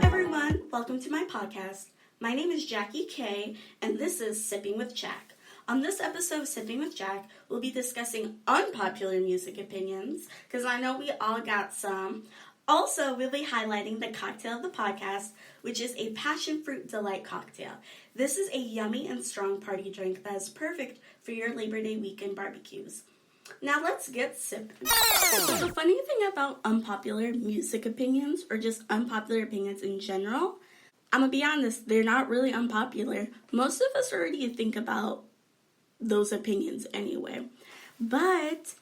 everyone, welcome to my podcast. My name is Jackie K, and this is Sipping with Jack. On this episode of Sipping with Jack, we'll be discussing unpopular music opinions, because I know we all got some. Also, we'll be highlighting the cocktail of the podcast, which is a passion fruit delight cocktail. This is a yummy and strong party drink that is perfect for your Labor Day weekend barbecues. Now let's get sipping. The funny thing about unpopular music opinions, or just unpopular opinions in general, I'm gonna be honest, they're not really unpopular. Most of us already think about those opinions anyway. But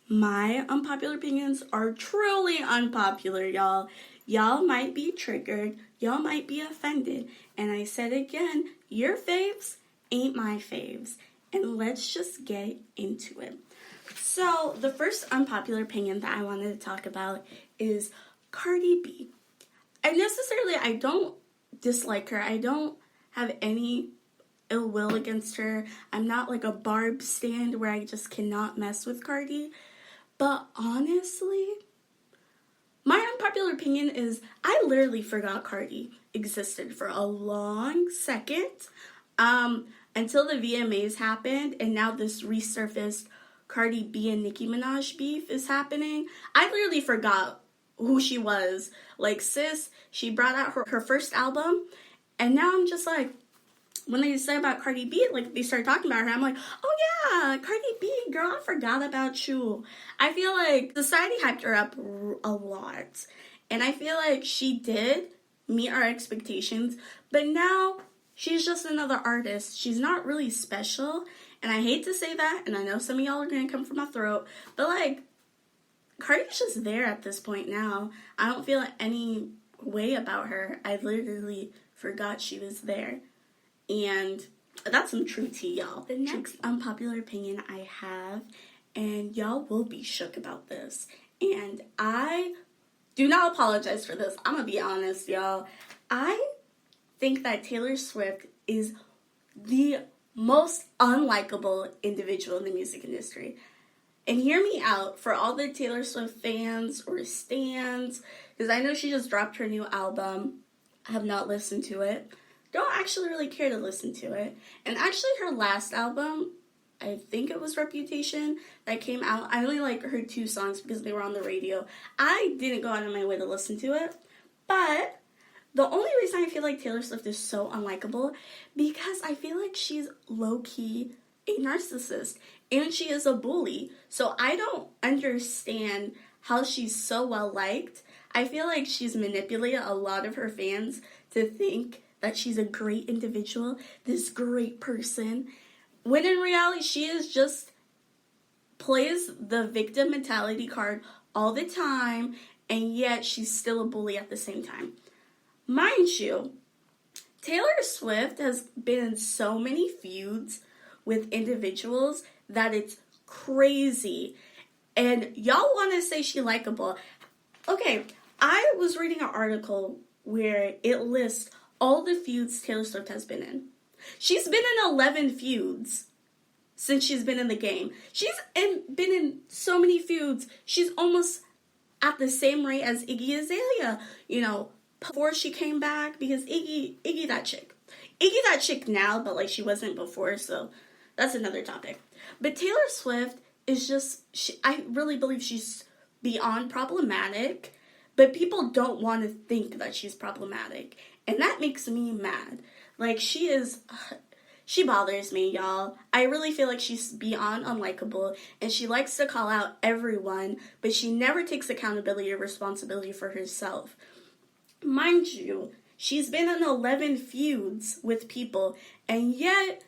my unpopular opinions are truly unpopular, y'all. Y'all might be triggered. Y'all might be offended. And I said again, your faves ain't my faves. And let's just get into it. So, the first unpopular opinion that I wanted to talk about is Cardi B. And necessarily, I don't dislike her. I don't have any ill will against her. I'm not like a Barb stan where I just cannot mess with Cardi. But honestly, my unpopular opinion is I literally forgot Cardi existed for a long second until the VMAs happened, and now this resurfaced Cardi B and Nicki Minaj beef is happening. I literally forgot who she was. Like, sis, she brought out her first album, and now I'm just like, when they said about Cardi B, like, they started talking about her, I'm like, oh yeah, Cardi B, girl, I forgot about you. I feel like society hyped her up a lot, and I feel like she did meet our expectations, but now she's just another artist. She's not really special, and I hate to say that, and I know some of y'all are going to come for my throat, but like, Cardi's just there at this point now. I don't feel any way about her. I literally forgot she was there. And that's some true tea, y'all. The next unpopular opinion I have, and y'all will be shook about this, and I do not apologize for this. I'm gonna be honest, y'all. I think that Taylor Swift is the most unlikable individual in the music industry. And hear me out for all the Taylor Swift fans or stans, because I know she just dropped her new album. I have not listened to it. Don't actually really care to listen to it. And actually her last album, I think it was Reputation, that came out. I only heard 2 songs because they were on the radio. I didn't go out of my way to listen to it. But the only reason I feel like Taylor Swift is so unlikable, because I feel like she's low-key a narcissist. And she is a bully. So I don't understand how she's so well-liked. I feel like she's manipulated a lot of her fans to think that she's a great individual, this great person, when in reality she is just plays the victim mentality card all the time, and yet she's still a bully at the same time. Mind you, Taylor Swift has been in so many feuds with individuals that it's crazy. And y'all want to say she likable. Okay, I was reading an article where it lists all the feuds Taylor Swift has been in. She's been in 11 feuds since she's been in the game. She's been in so many feuds. She's almost at the same rate as Iggy Azalea, before she came back, because Iggy that chick. Iggy that chick now, but like she wasn't before, so that's another topic. But Taylor Swift is just, I really believe she's beyond problematic, but people don't want to think that she's problematic. And that makes me mad. Like, she bothers me, y'all. I really feel like she's beyond unlikable, and she likes to call out everyone, but she never takes accountability or responsibility for herself. Mind you, she's been in 11 feuds with people, and yet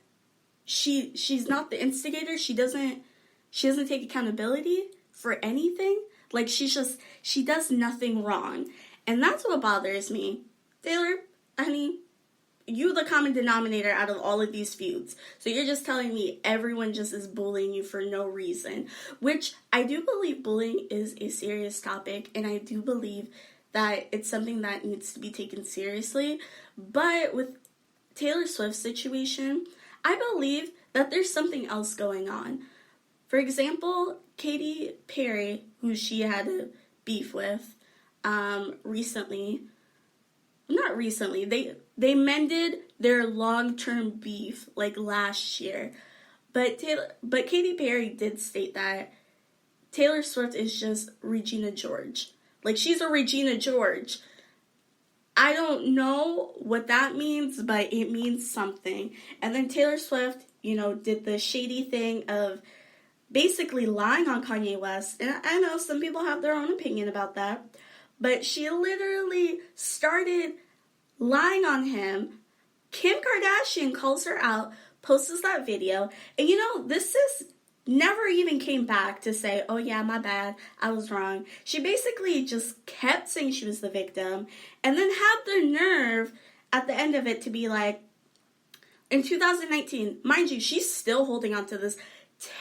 she's not the instigator. She doesn't take accountability for anything. Like, she does nothing wrong. And that's what bothers me. Taylor, honey, you the common denominator out of all of these feuds. So you're just telling me everyone just is bullying you for no reason. Which I do believe bullying is a serious topic, and I do believe that it's something that needs to be taken seriously. But with Taylor Swift's situation, I believe that there's something else going on. For example, Katy Perry, who she had a beef with they mended their long-term beef like last year. But Katy Perry did state that Taylor Swift is just Regina George. Like, she's a Regina George. I don't know what that means, but it means something. And then Taylor Swift, did the shady thing of basically lying on Kanye West. And I know some people have their own opinion about that. But she literally started lying on him. Kim Kardashian calls her out, posts that video. And this is never even came back to say, oh yeah, my bad, I was wrong. She basically just kept saying she was the victim. And then had the nerve at the end of it to be like, in 2019, mind you, she's still holding on to this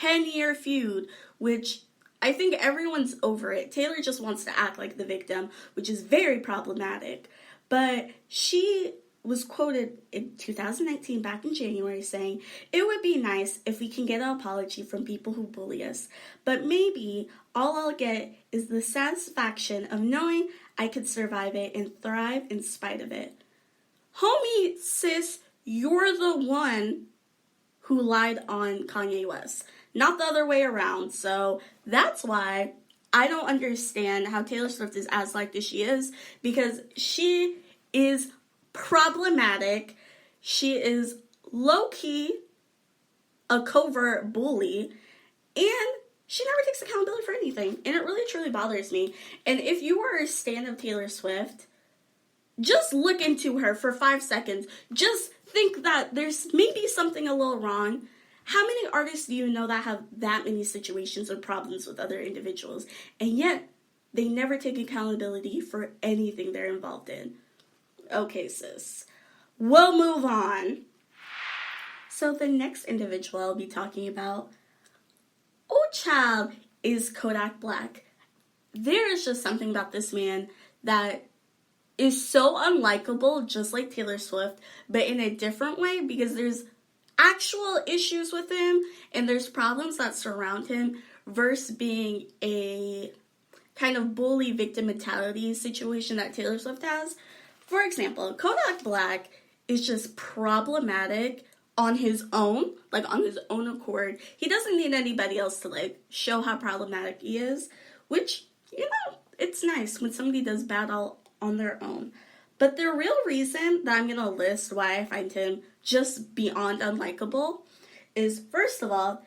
10-year feud, which I think everyone's over it. Taylor just wants to act like the victim, which is very problematic. But she was quoted in 2019, back in January, saying, "It would be nice if we can get an apology from people who bully us. But maybe all I'll get is the satisfaction of knowing I could survive it and thrive in spite of it." Homie, sis, you're the one who lied on Kanye West, not the other way around. So that's why I don't understand how Taylor Swift is as liked as she is, because she is problematic. She is low-key a covert bully, and she never takes accountability for anything, and it really truly bothers me. And if you are a stan of Taylor Swift, just look into her for 5 seconds. Just think that there's maybe something a little wrong. How many artists do you know that have that many situations or problems with other individuals, and yet they never take accountability for anything they're involved in? Okay, sis. We'll move on. So the next individual I'll be talking about, oh child, is Kodak Black. There is just something about this man that is so unlikable, just like Taylor Swift, but in a different way, because there's actual issues with him and there's problems that surround him versus being a kind of bully victim mentality situation that Taylor Swift has. For example, Kodak Black is just problematic on his own, like on his own accord. He doesn't need anybody else to show how problematic he is, which, it's nice when somebody does bad all on their own. But the real reason that I'm going to list why I find him just beyond unlikable is, first of all,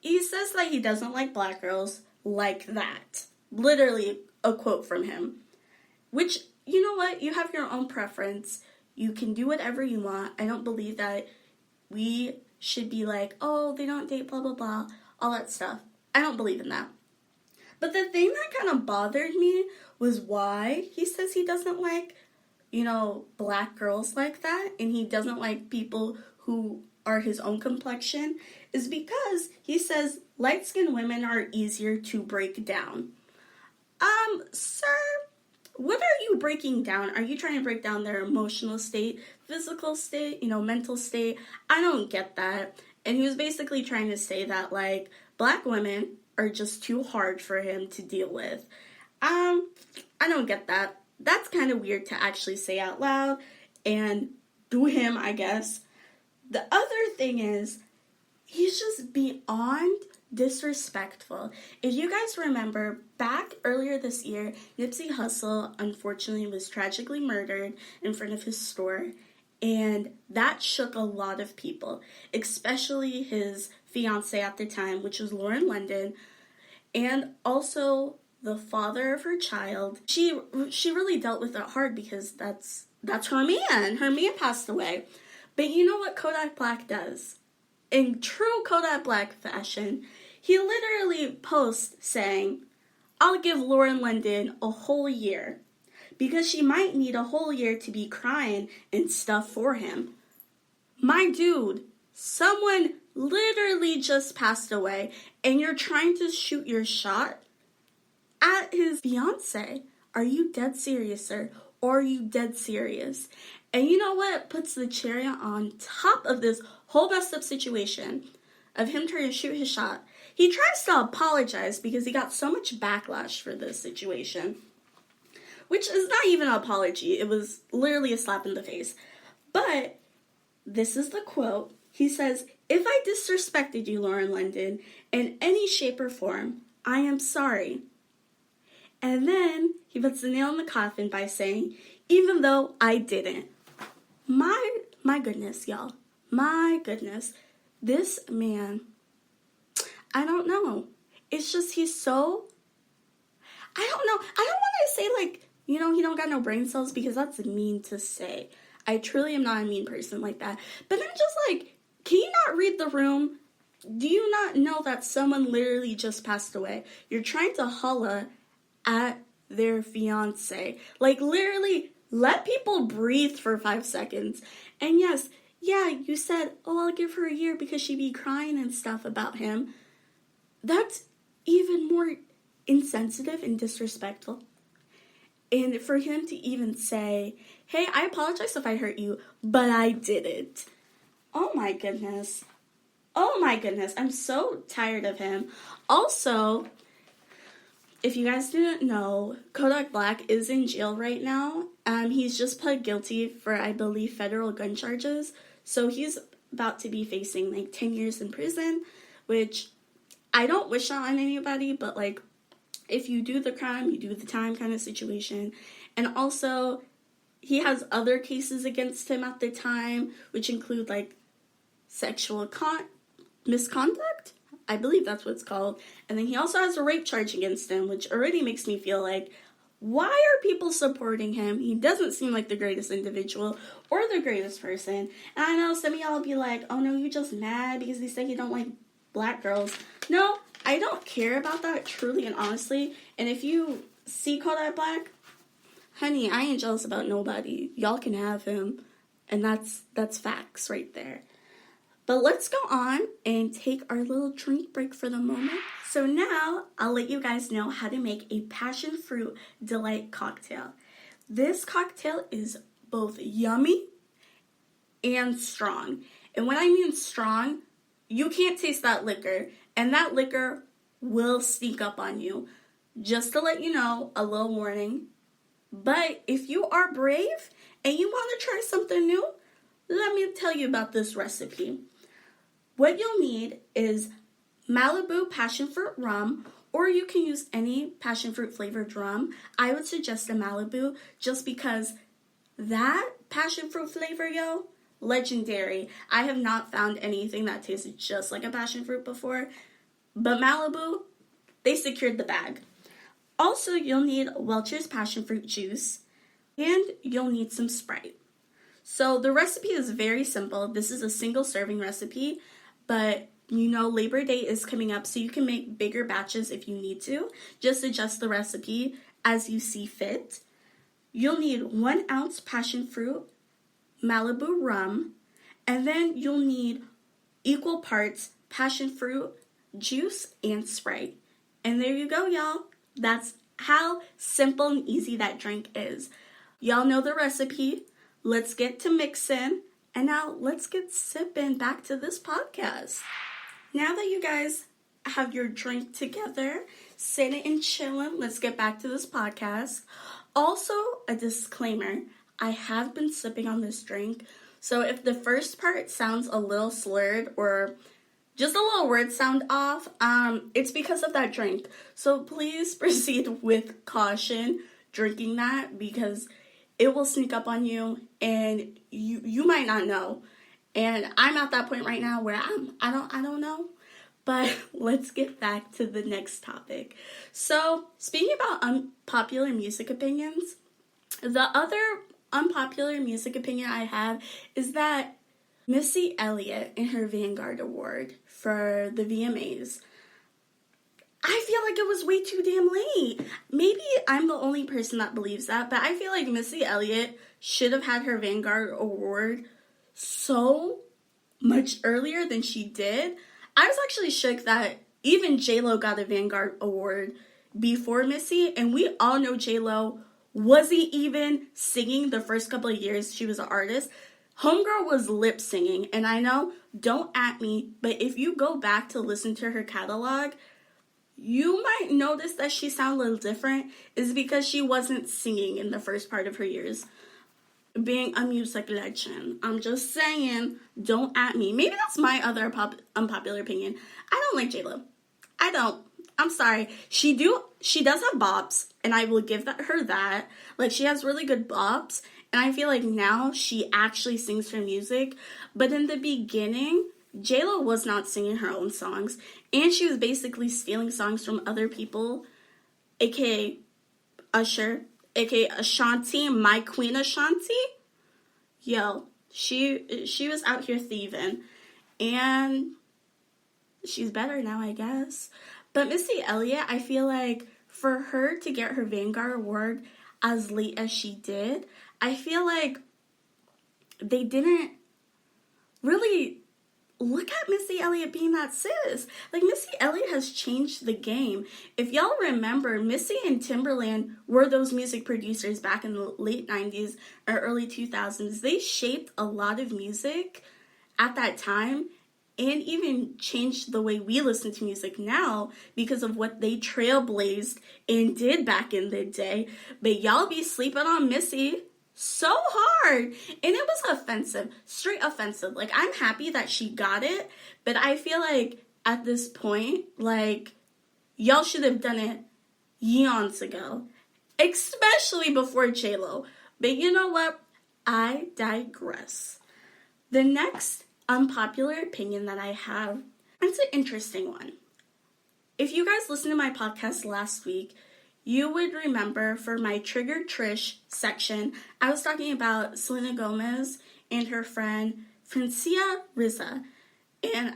he says that he doesn't like black girls like that. Literally a quote from him. Which, you know what? You have your own preference. You can do whatever you want. I don't believe that we should be like, oh, they don't date, blah, blah, blah, all that stuff. I don't believe in that. But the thing that kind of bothered me was why he says he doesn't like, black girls like that, and he doesn't like people who are his own complexion, is because he says light-skinned women are easier to break down. Sir, what are you breaking down? Are you trying to break down their emotional state, physical state, mental state? I don't get that. And he was basically trying to say that, black women are just too hard for him to deal with. I don't get that. That's kind of weird to actually say out loud and do him, I guess. The other thing is, he's just beyond disrespectful. If you guys remember, back earlier this year, Nipsey Hussle unfortunately was tragically murdered in front of his store, and that shook a lot of people, especially his fiancée at the time, which was Lauren London, and also the father of her child. She really dealt with it hard because that's her man. Her man passed away. But you know what Kodak Black does? In true Kodak Black fashion, he literally posts saying, "I'll give Lauren London a whole year because she might need a whole year to be crying and stuff for him." My dude, someone literally just passed away and you're trying to shoot your shot at his fiancé. Are you dead serious, sir? Or are you dead serious? And you know what puts the cherry on top of this whole messed up situation of him trying to shoot his shot? he tries to apologize because he got so much backlash for this situation. Which is not even an apology. It was literally a slap in the face. But this is the quote. He says, "If I disrespected you, Lauren London, in any shape or form, I am sorry." And then he puts the nail in the coffin by saying, "Even though I didn't." My goodness, y'all. My goodness. This man, I don't know. It's just he's so, I don't know. I don't want to say like, he don't got no brain cells, because that's mean to say. I truly am not a mean person like that. But I'm just like, can you not read the room? Do you not know that someone literally just passed away? You're trying to holla at their fiance. Like, literally, let people breathe for 5 seconds. And yes, yeah, you said, "Oh, I'll give her a year," because she be crying and stuff about him. That's even more insensitive and disrespectful. And for him to even say, "Hey, I apologize if I hurt you, but I didn't." Oh my goodness. Oh my goodness. I'm so tired of him. Also, if you guys didn't know, Kodak Black is in jail right now. He's just pled guilty for, I believe, federal gun charges. So he's about to be facing like 10 years in prison, which I don't wish that on anybody, but like, if you do the crime, you do the time kind of situation. And also, he has other cases against him at the time, which include like sexual misconduct. I believe that's what it's called. And then he also has a rape charge against him, which already makes me feel like, why are people supporting him? He doesn't seem like the greatest individual or the greatest person. And I know some of y'all be like, "Oh no, you just mad because they say you don't like black girls." No, I don't care about that, truly and honestly. And if you see Kodak Black, honey, I ain't jealous about nobody. Y'all can have him. And that's facts right there. But let's go on and take our little drink break for the moment. So now, I'll let you guys know how to make a passion fruit delight cocktail. This cocktail is both yummy and strong. And when I mean strong, you can't taste that liquor. And that liquor will sneak up on you. Just to let you know, a little warning. But if you are brave and you want to try something new, let me tell you about this recipe. What you'll need is Malibu passion fruit rum, or you can use any passion fruit flavored rum. I would suggest a Malibu just because that passion fruit flavor, yo, legendary. I have not found anything that tasted just like a passion fruit before, but Malibu, they secured the bag. Also, you'll need Welch's passion fruit juice, and you'll need some Sprite. So the recipe is very simple. This is a single serving recipe, but Labor Day is coming up, so you can make bigger batches if you need to. Just adjust the recipe as you see fit. You'll need 1 ounce passion fruit, Malibu rum, and then you'll need equal parts passion fruit juice and Sprite. And there you go, y'all. That's how simple and easy that drink is. Y'all know the recipe. Let's get to mixing. And now let's get sipping back to this podcast. Now that you guys have your drink together, sitting and chilling, let's get back to this podcast. Also, a disclaimer. I have been sipping on this drink. So if the first part sounds a little slurred or just a little word sound off, it's because of that drink. So please proceed with caution drinking that, because it will sneak up on you and you might not know. And I'm at that point right now where I don't know. But let's get back to the next topic. So, speaking about unpopular music opinions, the other unpopular music opinion I have is that Missy Elliot in her Vanguard Award for the VMAs, I feel like it was way too damn late. Maybe I'm the only person that believes that, but I feel like Missy Elliot should have had her Vanguard Award so much earlier than she did. I was actually shook that even J-Lo got a Vanguard Award before Missy, and we all know J-Lo wasn't even singing the first couple of years she was an artist. Homegirl was lip singing, and I know, don't at me, but if you go back to listen to her catalog, you might notice that she sounds a little different. Is because she wasn't singing in the first part of her years being a music legend. I'm just saying, don't at me. Maybe that's my other unpopular opinion. I don't like J-Lo. I don't. I'm sorry. She does have bops, and I will give her that. Like, she has really good bops, and I feel like now she actually sings her music. But in the beginning, J-Lo was not singing her own songs, and she was basically stealing songs from other people, aka Usher, aka Ashanti, my queen Ashanti. Yo, she was out here thieving, and she's better now, I guess. But Missy Elliot, I feel like for her to get her Vanguard Award as late as she did, I feel like they didn't really look at Missy Elliot being that sis. Like, Missy Elliot has changed the game. If y'all remember, Missy and Timberland were those music producers back in the late 90s or early 2000s. They shaped a lot of music at that time and even changed the way we listen to music now because of what they trailblazed and did back in the day. But y'all be sleeping on Missy so hard, and it was offensive, straight offensive. Like, I'm happy that she got it, but I feel like at this point, like, y'all should have done it eons ago, especially before J-Lo. But you know what? I digress. The next unpopular opinion that I have, it's an interesting one. If you guys listened to my podcast last week, you would remember for my Trigger Trish section, I was talking about Selena Gomez and her friend Francia Rizza. And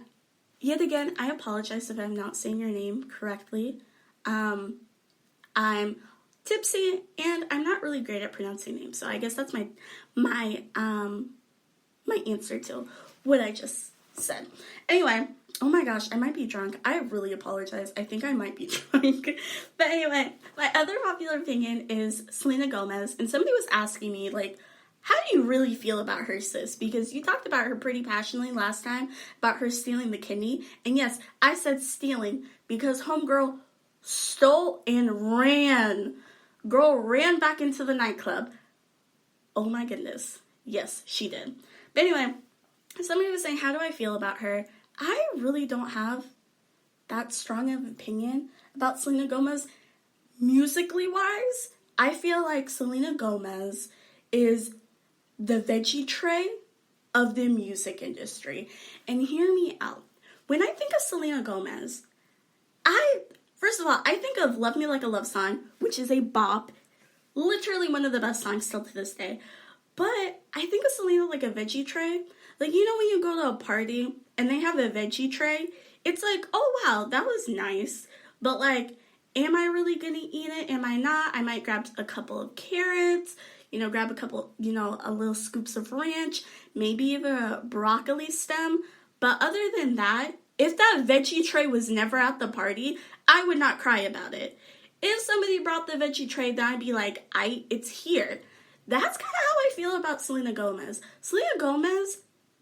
yet again, I apologize if I'm not saying your name correctly. I'm tipsy and I'm not really great at pronouncing names, so I guess that's my answer to what I just said. Anyway, oh my gosh, I might be drunk. I really apologize. I think I might be drunk. But anyway, my other popular opinion is Selena Gomez. And somebody was asking me, like, how do you really feel about her, sis? Because you talked about her pretty passionately last time about her stealing the kidney. And yes, I said stealing because homegirl stole and ran. Girl ran back into the nightclub. Oh my goodness. Yes, she did. But anyway, somebody was saying, how do I feel about her? I really don't have that strong of an opinion about Selena Gomez. Musically wise, I feel like Selena Gomez is the veggie tray of the music industry. And hear me out. When I think of Selena Gomez, first of all, I think of Love Me Like a Love Song, which is a bop. Literally one of the best songs still to this day. But I think of Selena like a veggie tray. Like, you know when you go to a party and they have a veggie tray, it's like, oh wow, that was nice. But like, am I really gonna eat it? Am I not? I might grab a couple of carrots, grab a couple, a little scoops of ranch, maybe even a broccoli stem. But other than that, if that veggie tray was never at the party, I would not cry about it. If somebody brought the veggie tray, then I'd be like, it's here. That's kind of how I feel about Selena Gomez. Selena Gomez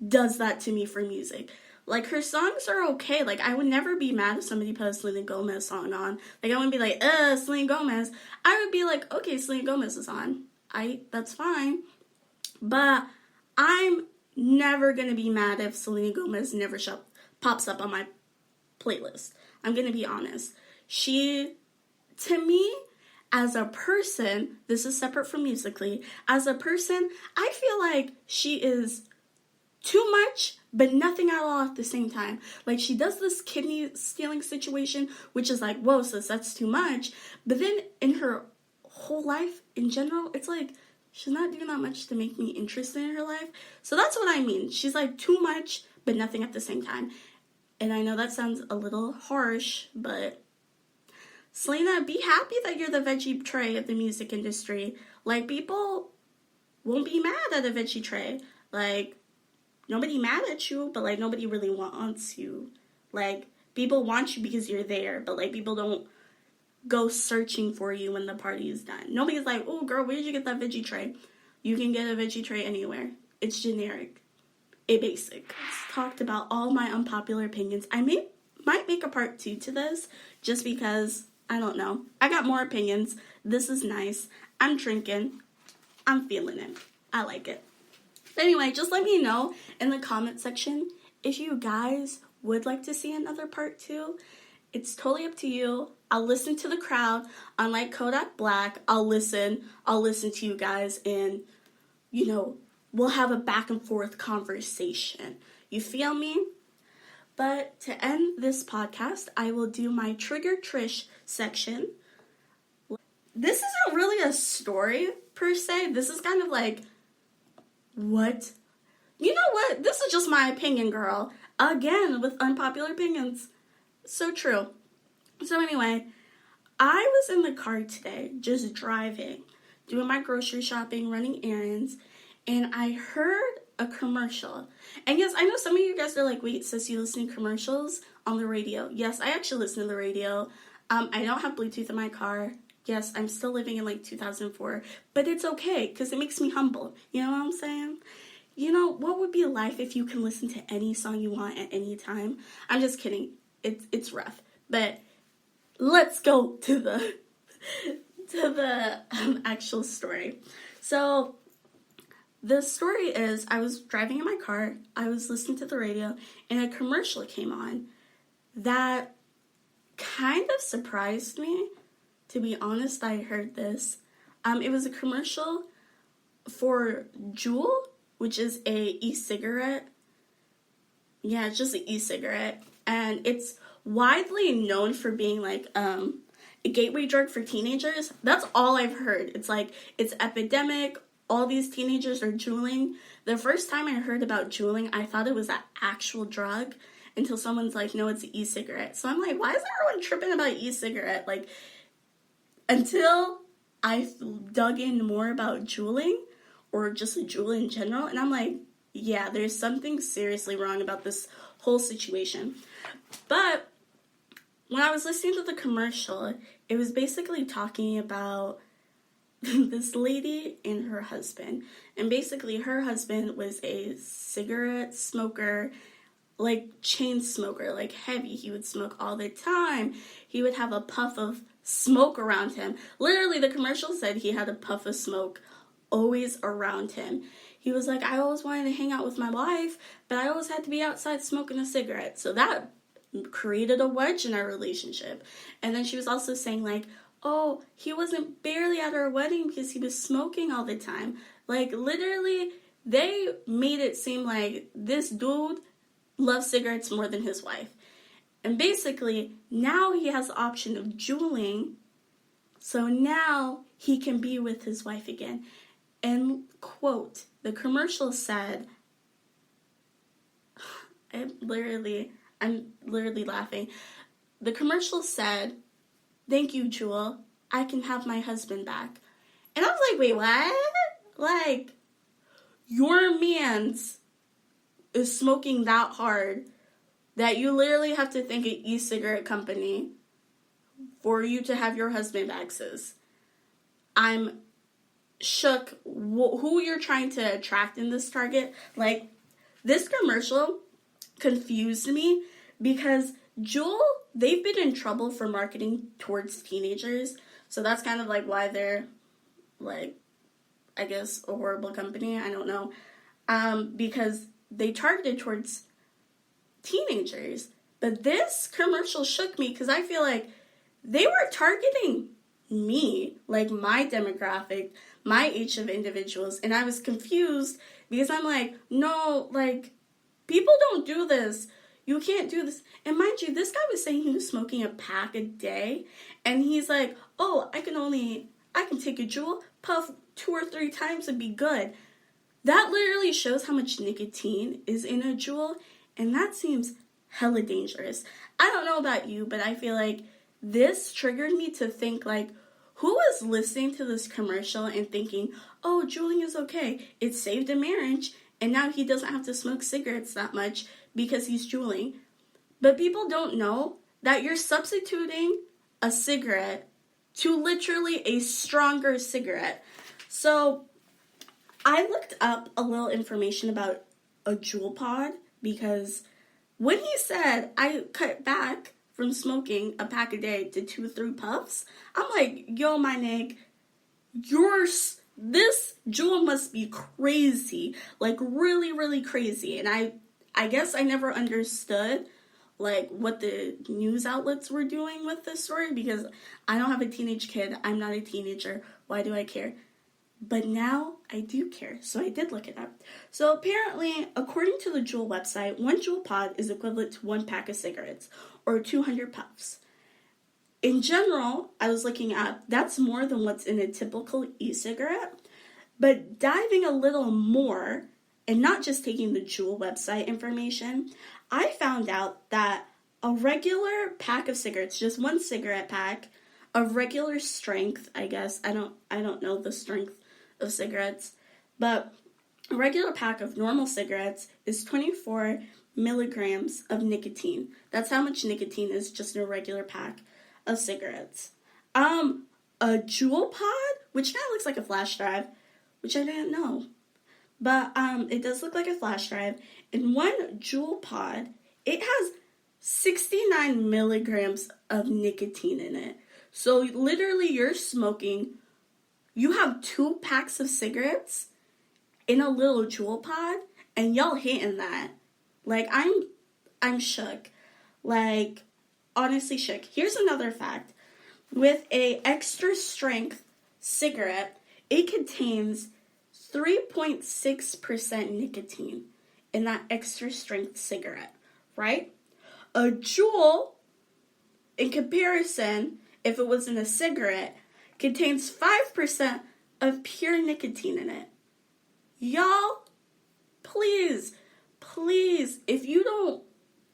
does that to me for music. Like, her songs are okay. Like, I would never be mad if somebody put a Selena Gomez song on. Like, I wouldn't be like, Selena Gomez. I would be like, okay, Selena Gomez is on. That's fine. But I'm never going to be mad if Selena Gomez never pops up on my playlist. I'm going to be honest. She, to me, as a person, this is separate from musically, as a person, I feel like she is too much, but nothing at all at the same time. Like, she does this kidney stealing situation, which is like, whoa, sis, that's too much. But then in her whole life, in general, it's like, she's not doing that much to make me interested in her life. So that's what I mean. She's like too much, but nothing at the same time. And I know that sounds a little harsh, but Selena, be happy that you're the veggie tray of the music industry. Like, people won't be mad at a veggie tray. Like, nobody mad at you, but, like, nobody really wants you. Like, people want you because you're there, but, like, people don't go searching for you when the party is done. Nobody's like, oh, girl, where did you get that veggie tray? You can get a veggie tray anywhere. It's generic. It basic. It's talked about all my unpopular opinions. I might make a part 2 to this just because, I don't know. I got more opinions. This is nice. I'm drinking. I'm feeling it. I like it. Anyway, just let me know in the comment section if you guys would like to see another part 2. It's totally up to you. I'll listen to the crowd. Unlike Kodak Black, I'll listen to you guys, and, you know, we'll have a back and forth conversation. You feel me? But to end this podcast, I will do my Trigger Trish section. This isn't really a story, per se. This is kind of like, what? You know what? This is just my opinion, girl. Again, with unpopular opinions. So true. So anyway, I was in the car today, just driving, doing my grocery shopping, running errands, and I heard a commercial. And yes, I know some of you guys are like, wait, sis, you listen to commercials on the radio? Yes, I actually listen to the radio. I don't have Bluetooth in my car. Yes, I'm still living in like 2004, but it's okay because it makes me humble. You know what I'm saying? You know, what would be life if you can listen to any song you want at any time? I'm just kidding. It's rough, but let's go to the actual story. So the story is, I was driving in my car, I was listening to the radio, and a commercial came on that kind of surprised me. To be honest, I heard this. It was a commercial for Juul, which is a e-cigarette. Yeah, it's just an e-cigarette. And it's widely known for being like a gateway drug for teenagers. That's all I've heard. It's like, it's epidemic. All these teenagers are juuling. The first time I heard about juuling, I thought it was an actual drug until someone's like, no, it's an e-cigarette. So I'm like, why is everyone tripping about e-cigarette? Like, until I dug in more about juuling, or just a Juul in general, and I'm like, yeah, there's something seriously wrong about this whole situation. But when I was listening to the commercial, it was basically talking about this lady and her husband. And basically her husband was a cigarette smoker, like chain smoker, like heavy. He would smoke all the time. He would have a puff of smoke around him. Literally, the commercial said he had a puff of smoke always around him. He was like, I always wanted to hang out with my wife, but I always had to be outside smoking a cigarette. So that created a wedge in our relationship. And then she was also saying like, oh, he wasn't barely at our wedding because he was smoking all the time. Like, literally, they made it seem like this dude loves cigarettes more than his wife. And basically, now he has the option of juuling, so now he can be with his wife again. And, quote, the commercial said, I'm literally laughing. The commercial said, thank you, Juul. I can have my husband back. And I was like, wait, what? Like, your man's is smoking that hard that you literally have to thank an e-cigarette company for you to have your husband back, sis. I'm shook who you're trying to attract in this target. Like, this commercial confused me because Juul, they've been in trouble for marketing towards teenagers. So that's kind of like why they're, like, I guess, a horrible company. I don't know. Because they targeted towards teenagers. But this commercial shook me because I feel like they were targeting me, like my demographic, my age of individuals. And I was confused because I'm like, no, like, people don't do this. You can't do this. And mind you, this guy was saying he was smoking a pack a day. And he's like, oh, I can take a Juul, puff 2 or 3 times and be good. That literally shows how much nicotine is in a Juul. And that seems hella dangerous. I don't know about you, but I feel like this triggered me to think, like, who was listening to this commercial and thinking, oh, juuling is okay. It saved a marriage. And now he doesn't have to smoke cigarettes that much because he's juuling. But people don't know that you're substituting a cigarette to literally a stronger cigarette. So I looked up a little information about a Juul pod because when he said I cut back from smoking a pack a day to 2-3 puffs, I'm like, yo, my nigga, this Juul must be crazy, like really, really crazy. And I guess I never understood like what the news outlets were doing with this story because I don't have a teenage kid. I'm not a teenager. Why do I care? But now I do care, so I did look it up. So apparently, according to the Juul website, 1 Juul pod is equivalent to 1 pack of cigarettes, or 200 puffs. In general, I was looking up, that's more than what's in a typical e-cigarette. But diving a little more, and not just taking the Juul website information, I found out that a regular pack of cigarettes, just 1 cigarette pack, of regular strength, I guess, I don't know the strength of cigarettes, but a regular pack of normal cigarettes is 24 milligrams of nicotine. That's how much nicotine is just in a regular pack of cigarettes. A Juul pod, which kind of looks like a flash drive, which I didn't know, but it does look like a flash drive. In 1 Juul pod, it has 69 milligrams of nicotine in it. So literally you have 2 packs of cigarettes in a little Juul pod, and y'all hitting that. Like, I'm shook. Like, honestly shook. Here's another fact. With a extra strength cigarette, it contains 3.6% nicotine in that extra strength cigarette, right? A Juul, in comparison, if it was in a cigarette, contains 5% of pure nicotine in it. Y'all, please, if you don't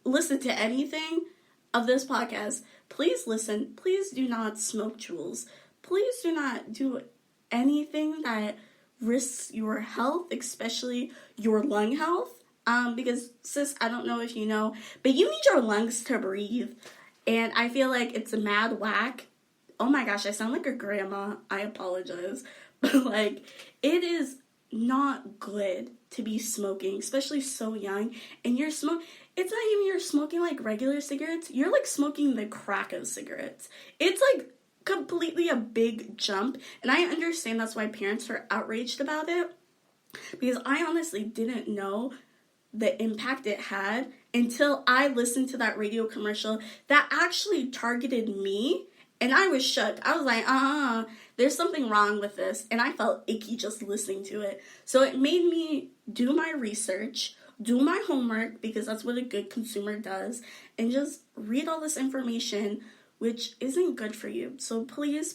listen to anything of this podcast, please listen. Please do not smoke Juuls. Please do not do anything that risks your health, especially your lung health. Because, sis, I don't know if you know, but you need your lungs to breathe. And I feel like it's a mad whack. Oh my gosh, I sound like a grandma. I apologize. But like, it is not good to be smoking, especially so young. And it's not even you're smoking like regular cigarettes. You're like smoking the crack of cigarettes. It's like completely a big jump. And I understand that's why parents are outraged about it. Because I honestly didn't know the impact it had until I listened to that radio commercial that actually targeted me, and I was shook. I was like, there's something wrong with this, and I felt icky just listening to it. So it made me do my research, do my homework, because that's what a good consumer does, and just read all this information, which isn't good for you. So please,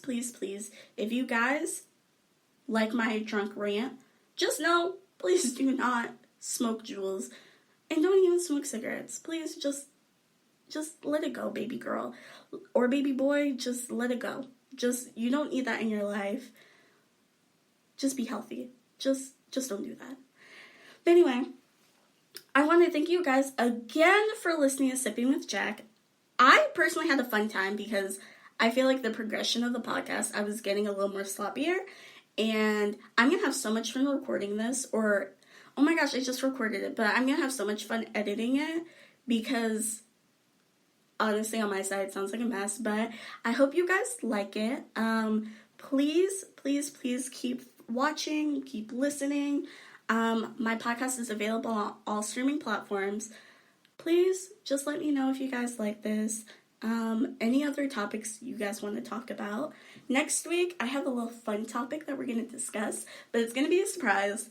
if you guys like my drunk rant, just know, please do not smoke Juuls, and don't even smoke cigarettes. Please just let it go, baby girl or baby boy. Just let it go. You don't need that in your life. Just be healthy. Just don't do that. But anyway, I want to thank you guys again for listening to Sipping with Jack. I personally had a fun time because I feel like the progression of the podcast, I was getting a little more sloppier, and I'm gonna have so much fun recording this, or oh my gosh, I just recorded it, but I'm going to have so much fun editing it because, honestly, on my side, it sounds like a mess, but I hope you guys like it. Please keep watching, keep listening. My podcast is available on all streaming platforms. Please just let me know if you guys like this. Any other topics you guys want to talk about. Next week, I have a little fun topic that we're going to discuss, but it's going to be a surprise.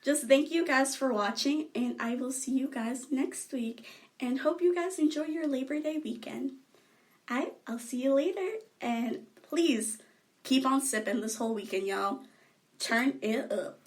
Just thank you guys for watching, and I will see you guys next week, and hope you guys enjoy your Labor Day weekend. I'll see you later, and please keep on sipping this whole weekend, y'all. Turn it up.